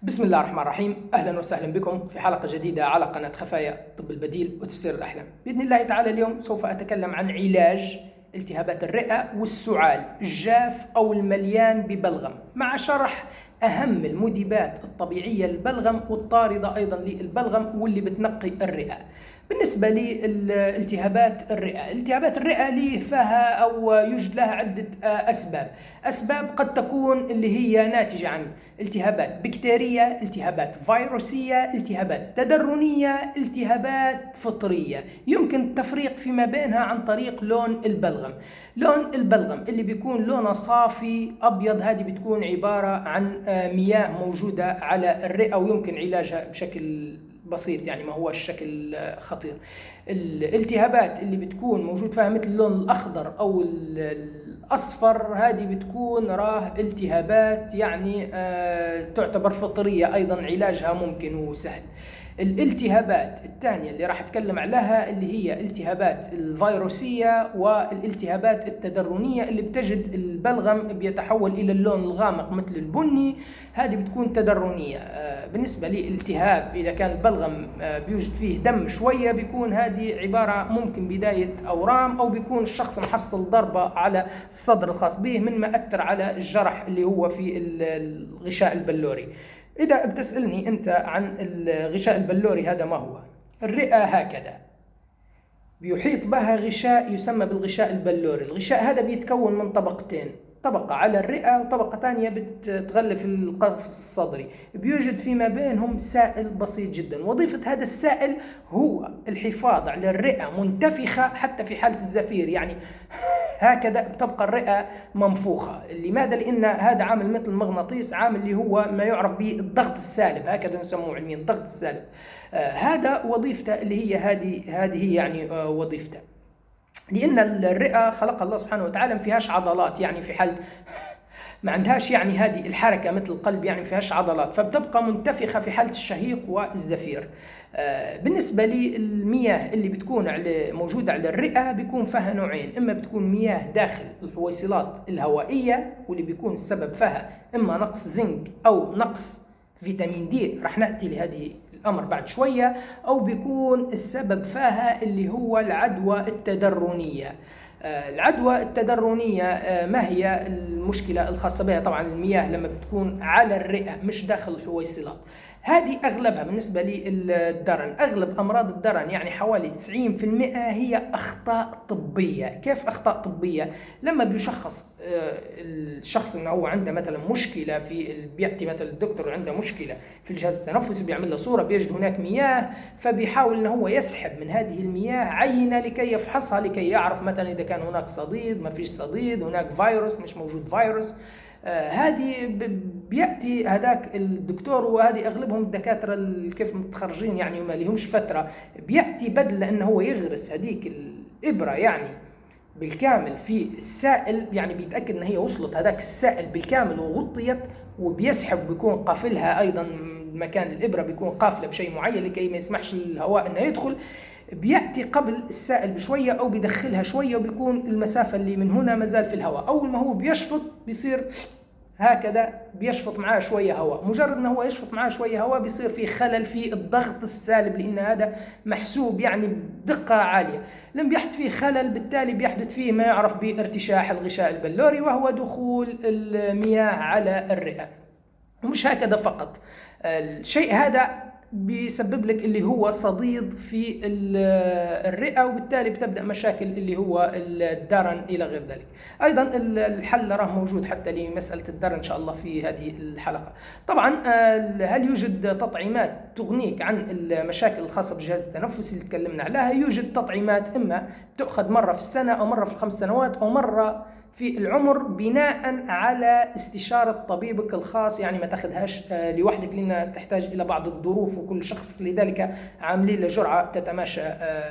بسم الله الرحمن الرحيم. أهلا وسهلا بكم في حلقة جديدة على قناة خفايا طب البديل وتفسير الأحلام. بإذن الله تعالى اليوم سوف أتكلم عن علاج التهابات الرئة والسعال الجاف أو المليان ببلغم، مع شرح أهم المذيبات الطبيعية للبلغم والطاردة أيضا للبلغم واللي بتنقي الرئة. بالنسبة للالتهابات الرئة، التهابات الرئة ليه فيها أو يوجد لها عدة أسباب قد تكون اللي هي ناتجة عن التهابات بكتيرية، التهابات فيروسية، التهابات تدرنية، التهابات فطرية. يمكن التفريق فيما بينها عن طريق لون البلغم. لون البلغم اللي بيكون لونه صافي أبيض، هذه بتكون عبارة عن مياه موجودة على الرئة ويمكن علاجها بشكل بسيط، يعني ما هو الشكل خطير. الالتهابات اللي بتكون موجود فيها مثل اللون الأخضر أو الأصفر، هذه بتكون التهابات يعني تعتبر فطرية، أيضا علاجها ممكن وسهل. الالتهابات الثانية اللي راح أتكلم عليها اللي هي الالتهابات الفيروسية والالتهابات التدرنية، اللي بتجد البلغم بيتحول إلى اللون الغامق مثل البني، هذه بتكون تدرنية. بالنسبة للالتهاب إذا كان البلغم بيوجد فيه دم شوية، بيكون هذه عبارة ممكن بداية أورام، أو بيكون الشخص محصل ضربة على الصدر الخاص به من ما أثر على الجرح اللي هو في الغشاء البلوري. إذا بتسألني أنت عن الغشاء البلوري، هذا ما هو؟ الرئة هكذا بيحيط بها غشاء يسمى بالغشاء البلوري. الغشاء هذا بيتكون من طبقتين، طبقة على الرئة وطبقة ثانية بتغلف القفص الصدري، بيوجد فيما بينهم سائل بسيط جدا. وظيفة هذا السائل هو الحفاظ على الرئة منتفخة حتى في حالة الزفير، يعني هكذا بتبقى الرئة منفوخة. لماذا؟ لأن هذا عامل مثل المغناطيس، عامل اللي هو ما يعرف بالضغط السالب، هكذا نسموه علميا الضغط السالب. هذا وظيفته، اللي هي هذه يعني وظيفته. لأن الرئة خلق الله سبحانه وتعالى ما فيهاش عضلات، يعني في حال ما عندهاش يعني هذه الحركة مثل القلب، يعني فيهاش عضلات، فبتبقى منتفخة في حالة الشهيق والزفير. بالنسبة للمياه اللي بتكون موجودة على الرئة، بيكون فيها نوعين: إما بتكون مياه داخل الحويصلات الهوائية، واللي بيكون السبب فيها إما نقص زنك أو نقص فيتامين دي، رح نأتي لهذه الأمر بعد شوية، أو بيكون السبب فيها اللي هو العدوى التدرنية. العدوى التدرنية ما هي المشكلة الخاصة بها؟ طبعا المياه لما بتكون على الرئة مش داخل الحويصلات، هذه أغلبها بالنسبة للدرن. أغلب أمراض الدرن يعني حوالي 90% هي أخطاء طبية. كيف أخطاء طبية؟ لما بيشخص الشخص أنه هو عنده مثلا مشكلة بيأتي مثلا الدكتور عنده مشكلة في الجهاز التنفسي، بيعمل له صورة، بيجد هناك مياه، فبيحاول أنه هو يسحب من هذه المياه عينة لكي يفحصها، لكي يعرف مثلا إذا كان هناك صديد، ما فيش صديد، هناك فيروس، مش موجود فيروس. هذه بيأتي هذاك الدكتور، وهذه أغلبهم الدكاترة كيف متخرجين يعني وما لهمش فترة، بيأتي بدل لأنه هو يغرس هذيك الإبرة يعني بالكامل في السائل، يعني بيتأكد أن هي وصلت هذاك السائل بالكامل وغطيت، وبيسحب، بيكون قافلها أيضا مكان الإبرة، بيكون قافلة بشيء معين لكي ما يسمحش الهواء أنه يدخل. بيأتي قبل السائل بشوية أو بيدخلها شوية، وبيكون المسافة اللي من هنا مازال في الهواء. أول ما هو بيشفط بيصير هكذا، بيشفط معاه شوية هواء. مجرد أنه هو يشفط معاه شوية هواء بيصير في خلل في الضغط السالب، لأن هذا محسوب يعني بدقة عالية. لما بيحدث فيه خلل، بالتالي بيحدث فيه ما يعرف بارتشاح الغشاء البلوري، وهو دخول المياه على الرئة. ومش هكذا فقط، الشيء هذا بيسبب لك اللي هو صديد في الرئة، وبالتالي بتبدأ مشاكل اللي هو الدرن إلى غير ذلك. أيضا الحل راه موجود حتى لمسألة الدرن إن شاء الله في هذه الحلقة. طبعا هل يوجد تطعيمات تغنيك عن المشاكل الخاصة بالجهاز التنفسي اللي تكلمنا عليها؟ يوجد تطعيمات إما تأخذ مرة في السنة أو مرة في ال5 سنوات أو مرة في العمر، بناء على استشارة طبيبك الخاص، يعني ما تاخذهاش لوحدك، لأنها تحتاج إلى بعض الظروف وكل شخص لذلك عاملين له جرعة تتماشى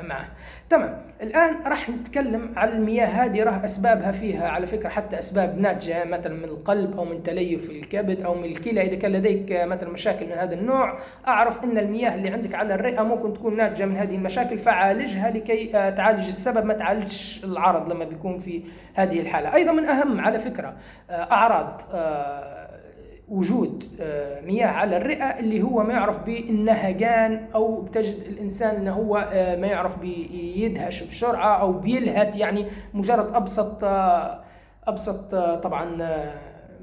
معه. تمام. الآن راح نتكلم عن المياه هذه. أسبابها فيها على فكرة حتى أسباب ناتجة مثلا من القلب أو من تليف الكبد أو من الكلى. إذا كان لديك مثلا مشاكل من هذا النوع، أعرف أن المياه اللي عندك على الرئة ممكن تكون ناتجة من هذه المشاكل، فعالجها لكي تعالج السبب، ما تعالجش العرض لما بيكون في هذه الحالة. أيضا من أهم على فكرة أعراض وجود مياه على الرئة اللي هو ما يعرف بالنهجان، أو بتجد الإنسان أنه هو ما يعرف بيدهش بسرعة أو بيلهت، يعني مجرد أبسط طبعا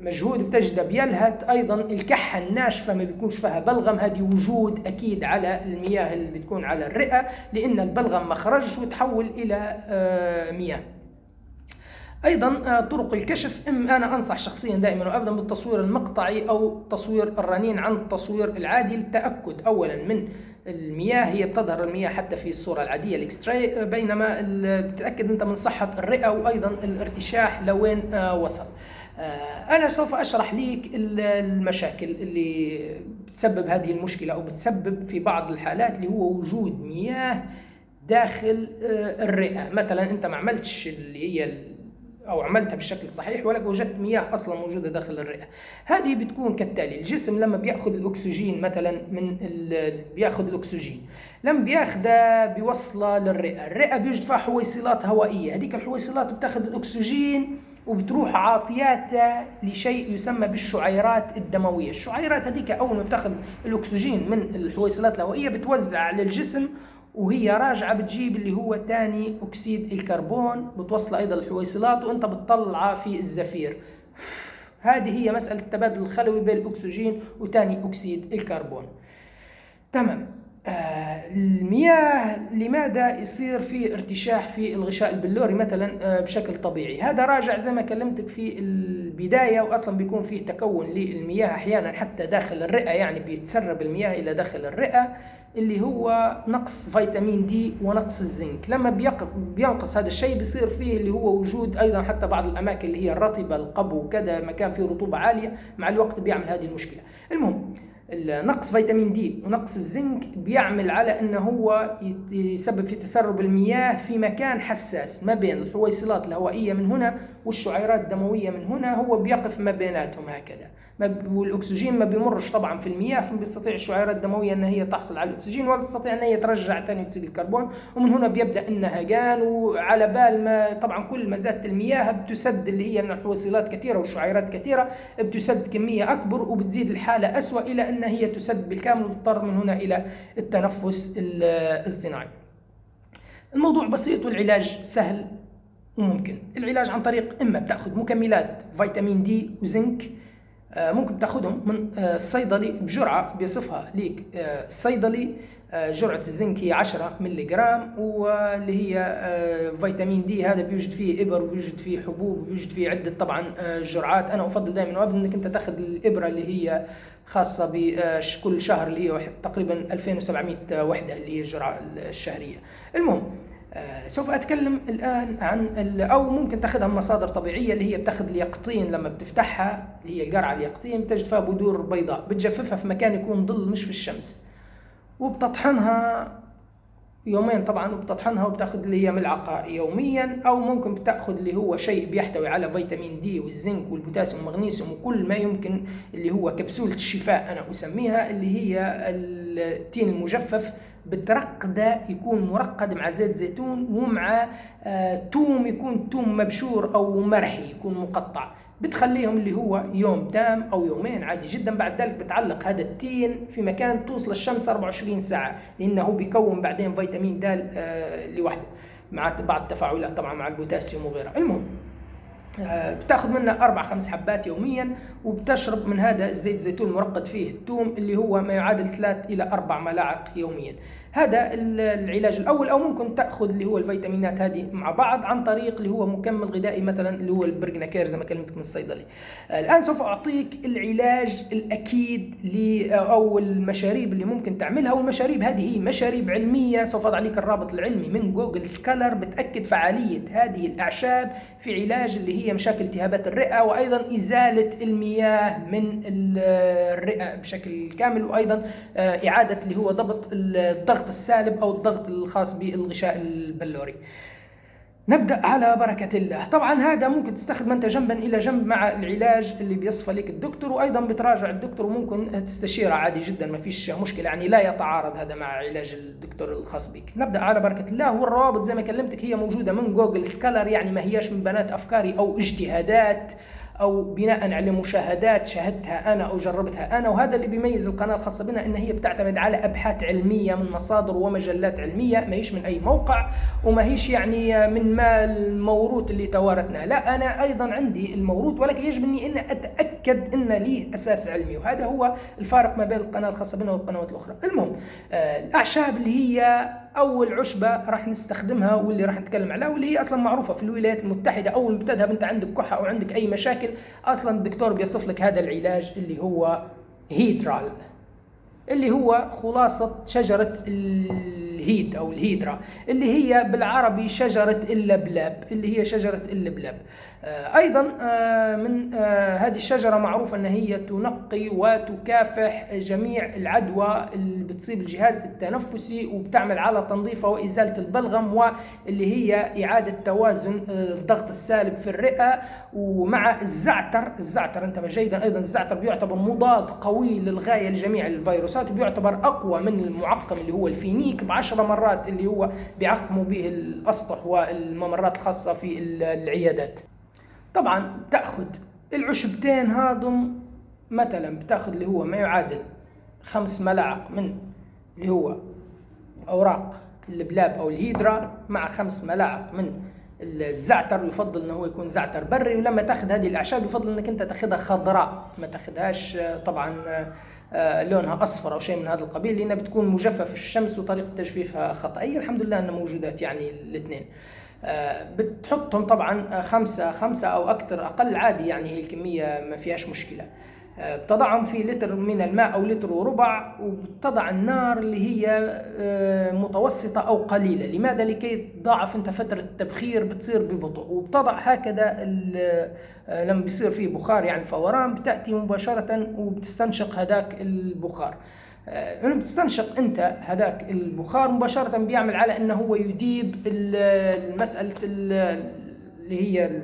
مجهود بتجده بيلهت. أيضا الكحة الناشفة ما بيكونش فيها بلغم، هذه وجود أكيد على المياه اللي بتكون على الرئة، لأن البلغم ما خرج وتحول إلى مياه. أيضا طرق الكشف، أنا أنصح شخصيا دائما وأبدا بالتصوير المقطعي أو تصوير الرنين عن التصوير العادي، للتأكد أولا من المياه. هي بتظهر المياه حتى في الصورة العادية الإكستراي، بينما بتتأكد أنت من صحة الرئة وأيضا الارتشاح لوين وصل. أنا سوف أشرح لك المشاكل اللي بتسبب هذه المشكلة أو بتسبب في بعض الحالات، اللي هو وجود مياه داخل الرئة. مثلا أنت ما عملتش اللي هي أو عملتها بالشكل الصحيح، ولكن وجدت مياه أصلا موجودة داخل الرئة. هذه بتكون كالتالي: الجسم لما بيأخذ الأكسجين مثلا بيأخذ الأكسجين، لما بياخده بيوصله للرئة، الرئة بيوجد فيها حويصلات هوائية، هذيك الحويصلات بتاخذ الأكسجين وبتروح عاطياتها لشيء يسمى بالشعيرات الدموية. الشعيرات هذيك أول ما بتاخذ الأكسجين من الحويصلات الهوائية بتوزع للجسم، وهي راجعة بتجيب اللي هو ثاني أكسيد الكربون، بتوصل أيضا الحويصلات وأنت بتطلعها في الزفير. هذه هي مسألة التبادل الخلوي بين الأكسجين وثاني أكسيد الكربون. تمام. المياه لماذا يصير في ارتشاح في الغشاء البلوري مثلا بشكل طبيعي؟ هذا راجع زي ما كلمتك في البداية، وأصلا بيكون فيه تكون للمياه أحيانا حتى داخل الرئة، يعني بيتسرب المياه إلى داخل الرئة، اللي هو نقص فيتامين دي ونقص الزنك. لما بينقص هذا الشيء بيصير فيه اللي هو وجود أيضا حتى بعض الأماكن اللي هي الرطبة، القبو وكذا، مكان فيه رطوبة عالية، مع الوقت بيعمل هذه المشكلة. المهم، نقص فيتامين دي ونقص الزنك بيعمل على أنه هو يسبب في تسرب المياه في مكان حساس ما بين الحويصلات الهوائية من هنا والشعيرات الدموية من هنا، هو بيقف ما بيناتهم هكذا، والأكسجين ما بيمرش طبعا في المياه، فبيستطيع الشعيرات الدموية أن هي تحصل على الأكسجين ولا تستطيع أن هي ترجع ثاني أكسيد الكربون، ومن هنا بيبدأ النهجان. وعلى بال ما طبعا كل ما زادت المياه بتسد اللي هي الحويصلات كثيرة والشعيرات كثيرة، بتسد كمية أكبر وبتزيد الحالة أسوأ إلى أن هي تسد بالكامل وتضطر من هنا إلى التنفس الاصطناعي. الموضوع بسيط والعلاج سهل وممكن. العلاج عن طريق إما بتأخذ مكملات فيتامين دي وزنك، ممكن تاخذهم من الصيدلي بجرعة بيصفها ليك الصيدلي. جرعة الزنك هي 10 ملغ، واللي هي فيتامين دي هذا بيوجد فيه إبر وبيوجد فيه حبوب وبيوجد فيه عدة طبعا جرعات. أنا أفضل دائما وأبدا أنك أنت تاخذ الإبرة اللي هي خاصة بكل شهر، اللي هي تقريبا 2700 وحدة اللي هي الجرعة الشهرية. المهم، سوف أتكلم الآن عن أو ممكن تاخذها من مصادر طبيعية، اللي هي بتاخذ اليقطين. لما بتفتحها اللي هي القرعة اليقطين بتجد فيها بذور بيضاء، بتجففها في مكان يكون ظل مش في الشمس، وبتطحنها يومين طبعا، وبتطحنها وبتاخذ اللي هي ملعقة يوميا، أو ممكن بتاخذ اللي هو شيء بيحتوي على فيتامين دي والزنك والبوتاسيوم والمغنيسيوم وكل ما يمكن، اللي هو كبسولة الشفاء أنا أسميها، اللي هي التين المجفف. بترقده، يكون مرقد مع زيت زيتون ومع توم، يكون توم مبشور أو مرحي يكون مقطع. بتخليهم اللي هو يوم تام أو يومين عادي جدا. بعد ذلك بتعلق هذا التين في مكان توصل الشمس 24 ساعة، لأنه بيكون بعدين فيتامين د لوحده مع بعض التفاعلات طبعا مع البوتاسيوم وغيرها. المهم، بتاخذ منه 4-5 حبات يوميا، وبتشرب من هذا الزيت زيتون المرقد فيه الثوم اللي هو ما يعادل 3 إلى 4 ملاعق يوميا. هذا العلاج الأول. أو ممكن تأخذ اللي هو الفيتامينات هذه مع بعض عن طريق اللي هو مكمل غذائي مثلا اللي هو البرجناكير زي ما كلمتك من الصيدلي. الآن سوف أعطيك العلاج الأكيد أو المشاريب اللي ممكن تعملها، والمشاريب هذه هي مشاريب علمية، سوف أضع لك الرابط العلمي من جوجل سكالر بتأكد فعالية هذه الأعشاب في علاج اللي هي مشاكل التهابات الرئة، وأيضا إزالة المياه من الرئة بشكل كامل، وأيضا إعادة اللي هو ضبط الضغط السالب أو الضغط الخاص بالغشاء البلوري. نبدأ على بركة الله. طبعا هذا ممكن تستخدم أنت جنبا إلى جنب مع العلاج اللي بيصفى لك الدكتور، وأيضا بتراجع الدكتور وممكن تستشيره عادي جدا، ما فيش مشكلة، يعني لا يتعارض هذا مع علاج الدكتور الخاص بك. نبدأ على بركة الله. والروابط زي ما كلمتك هي موجودة من جوجل سكالر، يعني ما هياش من بنات أفكاري أو اجتهادات أو بناء على مشاهدات شاهدتها أنا أو جربتها أنا. وهذا اللي بيميز القناة الخاصة بنا، إن هي بتعتمد على أبحاث علمية من مصادر ومجلات علمية، ما هيش من أي موقع وما هيش يعني من ما الموروث اللي توارثناه، لا أنا أيضا عندي الموروث، ولكن يجب أني أن أتأكد أن ليه أساس علمي. وهذا هو الفارق ما بين القناة الخاصة بنا والقنوات الأخرى. المهم الأعشاب اللي هي أول عشبة راح نستخدمها واللي راح نتكلم عليها، واللي هي أصلا معروفة في الولايات المتحدة، أول ما بتذهب أنت عندك كحة أو عندك أي مشاكل أصلا الدكتور بيصف لك هذا العلاج اللي هو هيدرال، اللي هو خلاصة شجرة الهيد أو الهيدرا، اللي هي بالعربي شجرة اللبلاب، اللي هي شجرة اللبلاب. أيضا من هذه الشجرة معروف أن هي تنقي وتكافح جميع العدوى اللي بتصيب الجهاز التنفسي، وبتعمل على تنظيفه وإزالة البلغم، واللي هي إعادة توازن الضغط السالب في الرئة. ومع الزعتر انتبه جيدا، أيضا الزعتر بيعتبر مضاد قوي للغاية لجميع الفيروسات، وبيعتبر أقوى من المعقم اللي هو الفينيك ب10 مرات، اللي هو بيعقموا به الأسطح والممرات الخاصة في العيادات. طبعا تأخذ العشبتين هاضم، مثلا بتاخذ اللي هو ما يعادل 5 ملاعق من اللي هو أوراق اللبلاب أو الهيدرا، مع 5 ملاعق من الزعتر، يفضل انه هو يكون زعتر بري. ولما تاخذ هذه الاعشاب يفضل انك انت تاخذها خضراء، ما تاخذهاش طبعا لونها اصفر او شيء من هذا القبيل، لانها بتكون مجففه في الشمس وطريقه تجفيفها خطأ. الحمد لله ان موجودات يعني الاثنين. بتحطهم طبعا 5 او اكثر اقل عادي، يعني هي الكميه ما فيهاش مشكله. بتضعهم في لتر من الماء أو لتر وربع، وبتضع النار اللي هي متوسطة أو قليلة. لماذا؟ لكي تضاعف أنت فترة التبخير بتصير ببطء. وبتضع هكذا لما بيصير فيه بخار يعني فوران، بتأتي مباشرة وبتستنشق هذاك البخار. لما بتستنشق أنت هذاك البخار مباشرة بيعمل على أنه هو يذيب مسألة اللي هي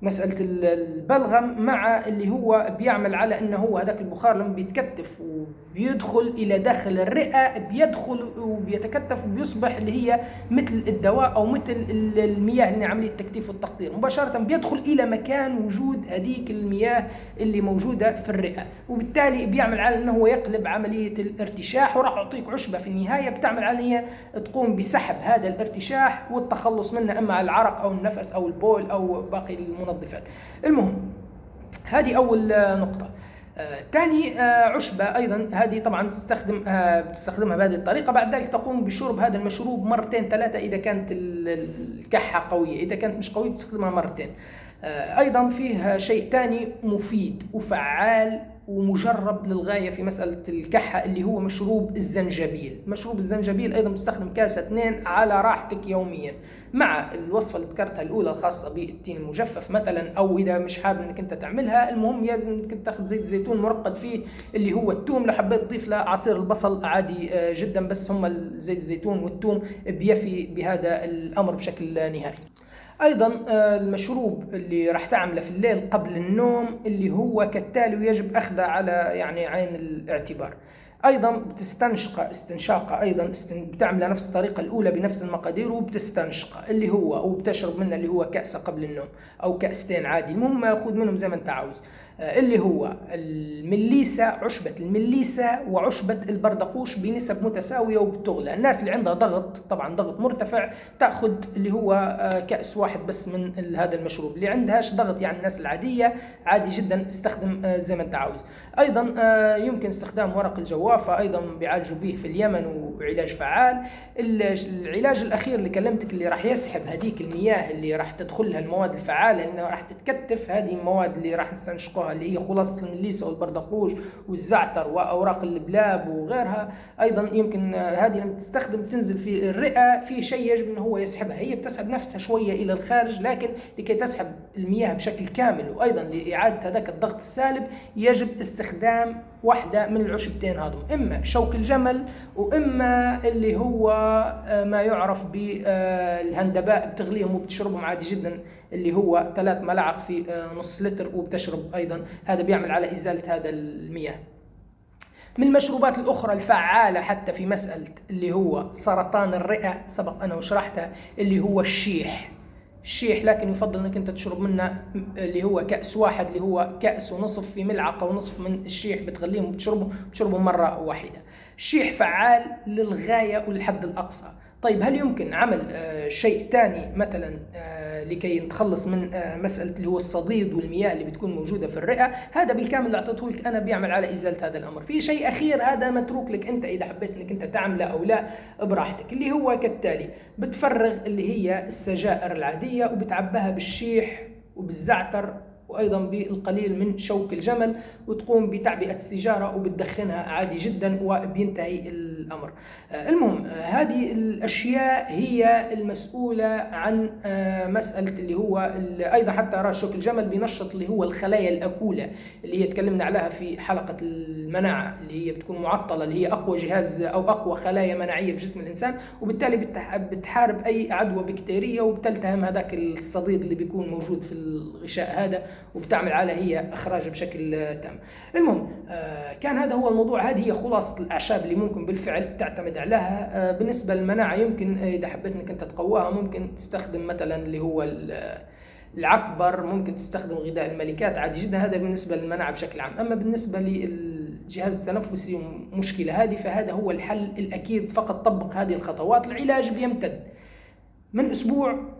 مسألة البلغم، مع اللي هو بيعمل على أنه هو هذاك البخار لما بيتكتف وبيدخل إلى داخل الرئة بيدخل وبيتكتف وبيصبح اللي هي مثل الدواء أو مثل المياه اللي عملية التكتيف والتقطير، مباشرة بيدخل إلى مكان وجود هذيك المياه اللي موجودة في الرئة، وبالتالي بيعمل على أنه هو يقلب عملية الارتشاح. وراح أعطيك عشبة في النهاية بتعمل على هي تقوم بسحب هذا الارتشاح والتخلص منه، أما على العرق أو النفس أو البول أو باقي المنظمات. المهم هذه أول نقطة. ثاني عشبة أيضا هذه طبعا بتستخدمها بهذه الطريقة. بعد ذلك تقوم بشرب هذا المشروب 2-3 إذا كانت الكحة قوية، إذا كانت مش قوية تستخدمها 2 مرات. أيضا فيها شيء ثاني مفيد وفعال ومجرب للغاية في مسألة الكحة، اللي هو مشروب الزنجبيل. مشروب الزنجبيل أيضا بتستخدم كاسة 2 على راحتك يوميا، مع الوصفة اللي ذكرتها الأولى الخاصة بالتين المجفف مثلا، أو إذا مش حابب إنك أنت تعملها، المهم لازم إنك تاخذ زيت زيتون مرقد فيه اللي هو الثوم. لو حبيت تضيف له عصير البصل عادي جدا، بس هم زيت الزيتون والثوم بيفي بهذا الأمر بشكل نهائي. أيضا المشروب اللي راح تعمله في الليل قبل النوم اللي هو كالتالي، ويجب أخذه على يعني عين الاعتبار. أيضا بتستنشقه استنشاقه، أيضا بتعمله نفس الطريقة الأولى بنفس المقادير، وبتستنشقه اللي هو وبتشرب منه اللي هو كأسة قبل النوم أو كأستين عادي، المهم خذ منهم زي ما أنت عاوز. اللي هو المليسة، عشبة المليسة وعشبة البردقوش بنسب متساوية وبتغلى. الناس اللي عندها ضغط، طبعا ضغط مرتفع، تأخذ اللي هو كأس واحد بس من هذا المشروب. اللي عندهاش ضغط يعني الناس العادية عادي جدا استخدم زي ما انت عاوز. ايضا يمكن استخدام ورق الجوافة، ايضا بيعالجوا به في اليمن وعلاج فعال. العلاج الاخير اللي كلمتك اللي راح يسحب هذيك المياه اللي راح تدخلها المواد الفعالة، لانه راح تتكتف هذه المواد اللي راح نستنشقها اللي هي خلاصة المليسة والبردقوش والزعتر وأوراق اللبلاب وغيرها. أيضا يمكن هذه لما تستخدم تنزل في الرئة في شيء يجب أنه هو يسحبها، هي بتسحب نفسها شوية إلى الخارج، لكن لكي تسحب المياه بشكل كامل وأيضا لإعادة هذاك الضغط السالب يجب استخدام واحدة من العشبتين هذم، إما شوك الجمل وإما اللي هو ما يعرف بالهندباء، بتغليهم وبتشربهم عادي جدا اللي هو 3 ملاعق في نص لتر وبتشرب أيضا، هذا بيعمل على إزالة هذا المياه. من المشروبات الأخرى الفعالة حتى في مسألة اللي هو سرطان الرئة، سبق أنا وشرحتها، اللي هو الشيح. الشيح، لكن يفضل انك انت تشرب منه اللي هو كأس واحد، اللي هو كأس ونصف، في ملعقة ونصف من الشيح بتغليهم وتشربهم مرة واحدة. الشيح فعال للغاية وللحد الأقصى. طيب هل يمكن عمل شيء ثاني مثلا لكي نتخلص من مسألة اللي هو الصديد والمياه اللي بتكون موجودة في الرئة؟ هذا بالكامل اللي اعطيته لك أنا بيعمل على إزالة هذا الأمر. في شيء أخير هذا متروك لك أنت إذا حبيت إنك أنت تعمله أو لا براحتك، اللي هو كالتالي: بتفرغ اللي هي السجائر العادية وبتعبها بالشيح وبالزعتر وأيضا بالقليل من شوك الجمل، وتقوم بتعبئة السيجارة وبتدخنها عادي جدا وبينتهي الأمر. المهم هذه الأشياء هي المسؤولة عن مسألة اللي هو أيضا حتى شوك الجمل بينشط اللي هو الخلايا الأكولة اللي هي تكلمنا عليها في حلقة المناعة، اللي هي بتكون معطلة، اللي هي أقوى جهاز أو أقوى خلايا مناعية في جسم الإنسان، وبالتالي بتحارب أي عدوى بكتيرية وبتلتهم هذاك الصديد اللي بيكون موجود في الغشاء هذا، وبتعمل على هي إخراجه بشكل تام. المهم كان هذا هو الموضوع. هذه هي خلاصة الأعشاب اللي ممكن بالفعل تعتمد عليها. بالنسبة للمناعة يمكن إذا حبيت إنك أنت تقواها ممكن تستخدم مثلا اللي هو العكبر، ممكن تستخدم غذاء الملكات عادي جدا. هذا بالنسبة للمناعة بشكل عام. أما بالنسبة للجهاز التنفسي مشكلة هذه، فهذا هو الحل الأكيد. فقط طبق هذه الخطوات. العلاج بيمتد من أسبوع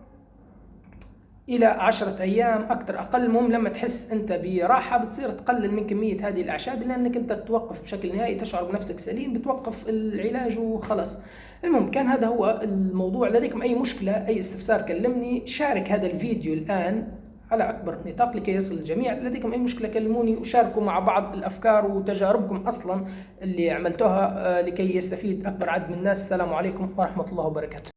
إلى 10 أيام أكثر أقل. المهم لما تحس أنت براحة بتصير تقلل من كمية هذه الأعشاب، لأنك أنت توقف بشكل نهائي، تشعر بنفسك سليم، بتوقف العلاج وخلاص. المهم كان هذا هو الموضوع. لديكم أي مشكلة أي استفسار كلمني. شارك هذا الفيديو الآن على أكبر نطاق لكي يصل الجميع. لديكم أي مشكلة كلموني وشاركوا مع بعض الأفكار وتجاربكم أصلا اللي عملتوها لكي يستفيد أكبر عدد من الناس. السلام عليكم ورحمة الله وبركاته.